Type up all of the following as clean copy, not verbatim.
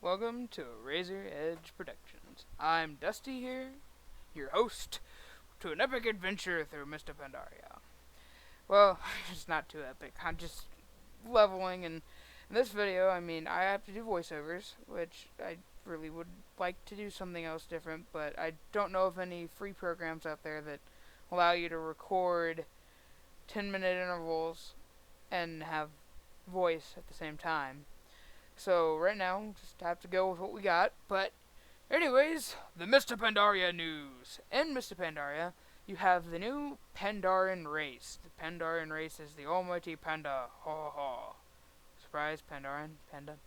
Welcome to Razor Edge Productions. I'm Dusty here, your host to an epic adventure through Mr. Pandaria. Well, it's not too epic. I'm just leveling, and in this video, I have to do voiceovers, which I really would like to do something else different, but I don't know of any free programs out there that allow you to record 10-minute intervals and have voice at the same time. So right now, just have to go with what we got. But anyways, the Mr. Pandaria news. In Mr. Pandaria, you have the new Pandaren race. The Pandaren race is the almighty panda. Ha ha ha. Surprise, Pandaren, panda.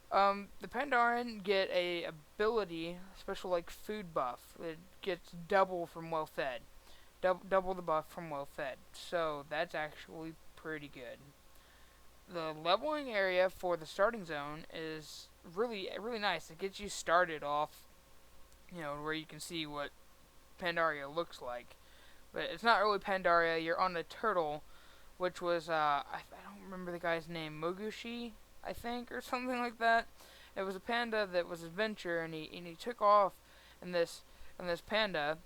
The Pandaren get a ability, special like food buff. It gets double from well fed. Double the buff from well fed. So that's actually pretty good. The leveling area for the starting zone is really nice. It gets you started off, where you can see what Pandaria looks like. But it's not really Pandaria. You're on a turtle, which was I don't remember the guy's name, Mogushi, I think, or something like that. It was a panda that was adventure, and he took off, and this panda.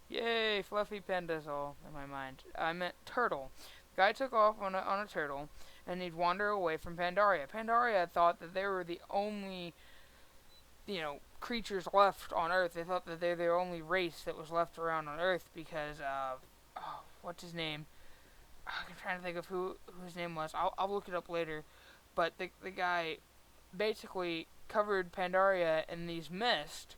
Yay, fluffy pandas all in my mind. I meant turtle. Guy took off on a turtle, and he'd wander away from Pandaria. Pandaria thought that they were the only, creatures left on Earth. They thought that they're the only race that was left around on Earth because what's his name? I'm trying to think of who his name was. I'll look it up later. But the guy basically covered Pandaria in these mist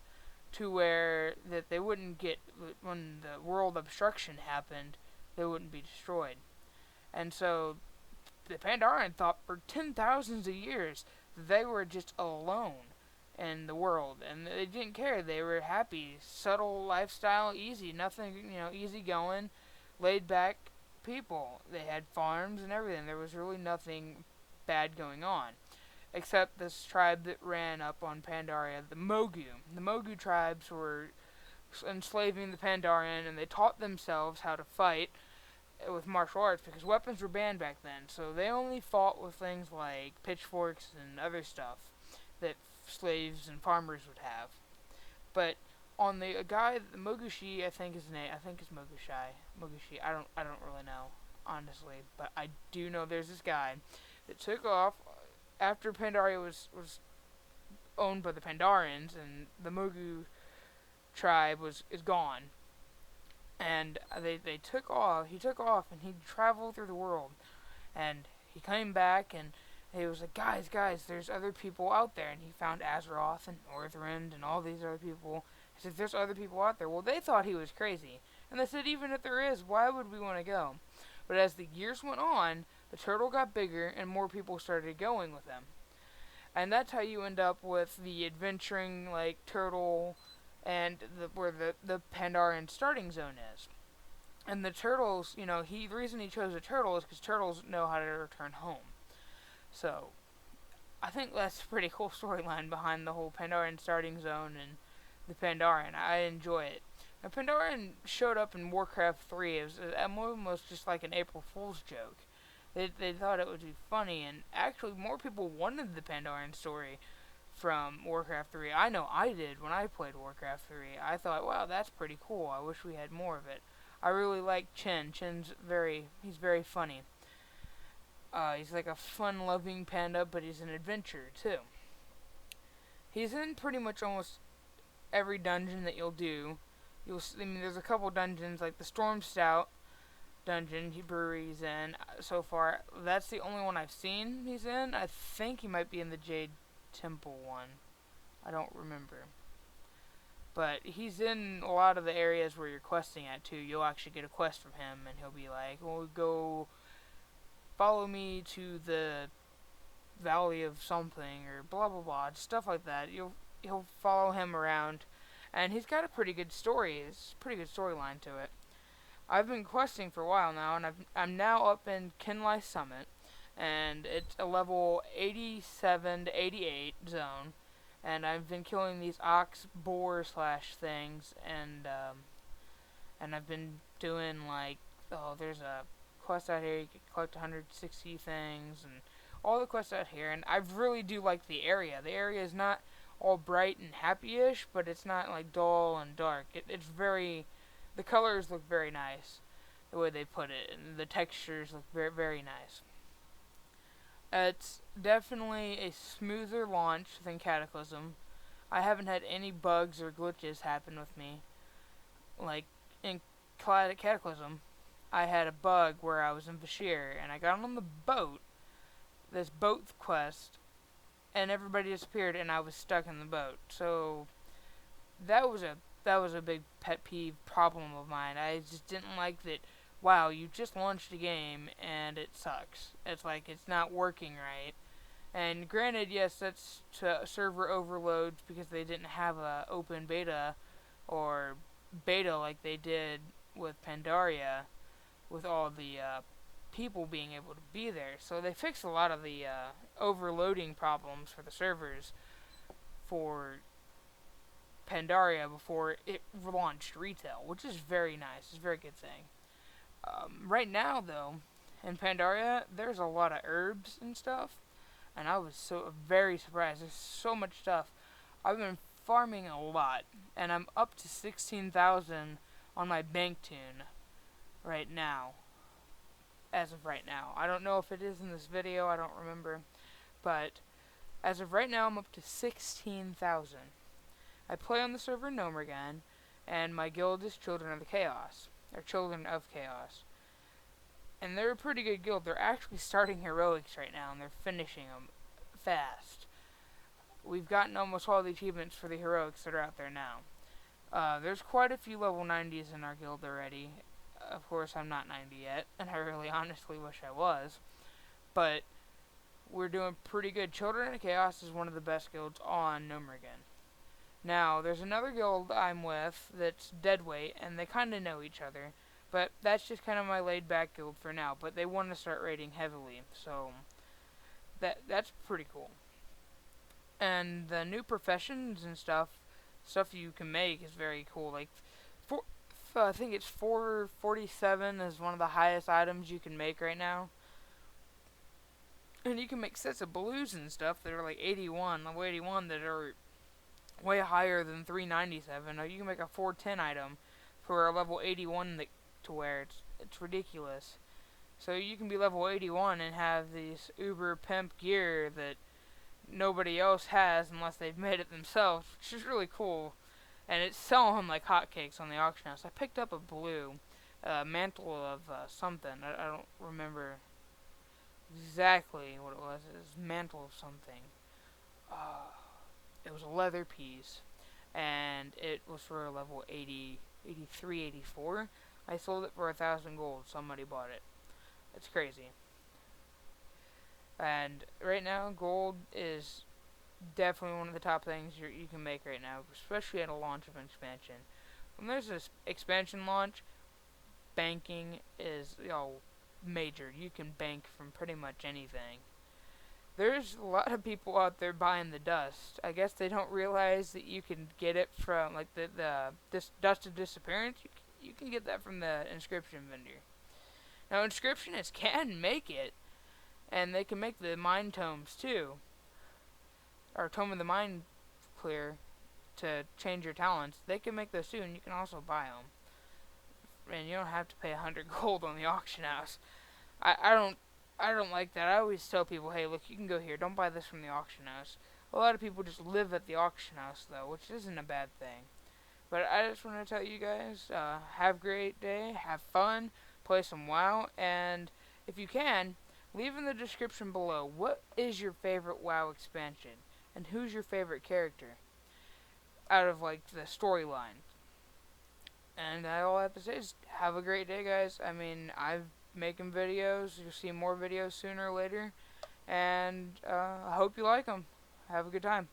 to where that they wouldn't get, when the world obstruction happened, they wouldn't be destroyed. And so the Pandaren thought for 10,000s of years they were just alone in the world, and they didn't care. They were happy, subtle lifestyle, easy, nothing, easy going, laid back people. They had farms and everything. There was really nothing bad going on, except this tribe that ran up on Pandaria, the Mogu. The Mogu tribes were enslaving the Pandaren, and they taught themselves how to fight with martial arts because weapons were banned back then. So they only fought with things like pitchforks and other stuff that slaves and farmers would have. But on the guy, the Mogushi, I think his name, I think it's Mogushi. I don't really know, honestly, but I do know there's this guy that took off after Pandaria was owned by the Pandarans, and the Mogu tribe is gone. And they took off. He took off, and he traveled through the world. And he came back, and he was like, guys, there's other people out there. And he found Azeroth and Northrend and all these other people. He said, there's other people out there. Well, they thought he was crazy. And they said, even if there is, why would we want to go? But as the years went on, the turtle got bigger, and more people started going with him. And that's how you end up with the adventuring, like, turtle, and where the Pandaren starting zone is. And the turtles, the reason he chose a turtle is because turtles know how to return home. So, I think that's a pretty cool storyline behind the whole Pandaren starting zone and the Pandaren. I enjoy it. Now, Pandaren showed up in Warcraft 3. It was almost just like an April Fool's joke. They thought it would be funny, and actually more people wanted the Pandaren story from Warcraft 3. I know I did when I played Warcraft 3. I thought, wow, that's pretty cool. I wish we had more of it. I really like Chen. He's very funny. He's like a fun-loving panda, but he's an adventurer, too. He's in pretty much almost every dungeon that you'll do. There's a couple dungeons, like the Storm Stout dungeon brewery's in so far. That's the only one I've seen he's in. I think he might be in the Jade Temple one. I don't remember. But he's in a lot of the areas where you're questing at too. You'll actually get a quest from him, and he'll be like, well, go follow me to the valley of something, or blah blah blah, stuff like that. You'll follow him around, and he's got a pretty good story. It's a pretty good storyline to it. I've been questing for a while now, and I'm now up in Kinlai Summit, and it's a level 87 to 88 zone, and I've been killing these ox boar slash things, and and I've been doing like, oh, there's a quest out here. You can collect 160 things and all the quests out here, and I really do like the area. The area is not all bright and happy-ish, but it's not like dull and dark. It's very, the colors look very nice, the way they put it, and the textures look very, very nice. It's definitely a smoother launch than Cataclysm. I haven't had any bugs or glitches happen with me. Like in Cataclysm, I had a bug where I was in Bashir and I got on the boat, this boat quest, and everybody disappeared and I was stuck in the boat. So that was a big pet peeve problem of mine. I just didn't like that. Wow, you just launched a game and it sucks. It's like it's not working right. And granted, yes, that's to server overloads because they didn't have a open beta or beta like they did with Pandaria, with all the people being able to be there. So they fixed a lot of the overloading problems for the servers for Pandaria before it launched retail, which is very nice. It's a very good thing. Right now, though, in Pandaria, there's a lot of herbs and stuff, and I was so very surprised. There's so much stuff. I've been farming a lot, and I'm up to 16,000 on my bank tune right now. As of right now, I don't know if it is in this video. I don't remember, but as of right now, I'm up to 16,000. I play on the server Nomergan, and my guild is Children of the Chaos, or Children of Chaos. And they're a pretty good guild. They're actually starting heroics right now, and they're finishing them fast. We've gotten almost all the achievements for the heroics that are out there now. There's quite a few level 90s in our guild already. Of course, I'm not 90 yet, and I really honestly wish I was. But we're doing pretty good. Children of Chaos is one of the best guilds on Nomergan. Now, there's another guild I'm with that's Deadweight, and they kind of know each other. But that's just kind of my laid-back guild for now. But they want to start raiding heavily, so that's pretty cool. And the new professions and stuff you can make is very cool. Like, I think it's 447 is one of the highest items you can make right now. And you can make sets of blues and stuff that are like 81, level 81, that are way higher than 397. Or you can make a 410 item for a level 81 to where it's ridiculous. So you can be level 81 and have these uber pimp gear that nobody else has unless they've made it themselves, which is really cool. And it's selling like hotcakes on the auction house. I picked up a blue mantle of something. I don't remember exactly what it was. It was mantle of something. It was a leather piece, and it was for a level 80, 83, 84. I sold it for 1,000 gold. Somebody bought it. It's crazy. And right now, gold is definitely one of the top things you can make right now, especially at a launch of an expansion. When there's this expansion launch, banking is major. You can bank from pretty much anything. There's a lot of people out there buying the dust. I guess they don't realize that you can get it from like this dust of disappearance. You can get that from the inscription vendor. Now, inscriptionists can make it, and they can make the mind tomes too, or Tome of the Mind clear to change your talents. They can make those too, and you can also buy them. And you don't have to pay 100 gold on the auction house. I don't like that. I always tell people, hey, look, you can go here. Don't buy this from the auction house. A lot of people just live at the auction house, though, which isn't a bad thing. But I just want to tell you guys, have a great day, have fun, play some WoW, and if you can, leave in the description below, what is your favorite WoW expansion? And who's your favorite character out of, like, the storyline? And all I have to say is, have a great day, guys. I mean, I'm making videos. You'll see more videos sooner or later. And I hope you like them. Have a good time.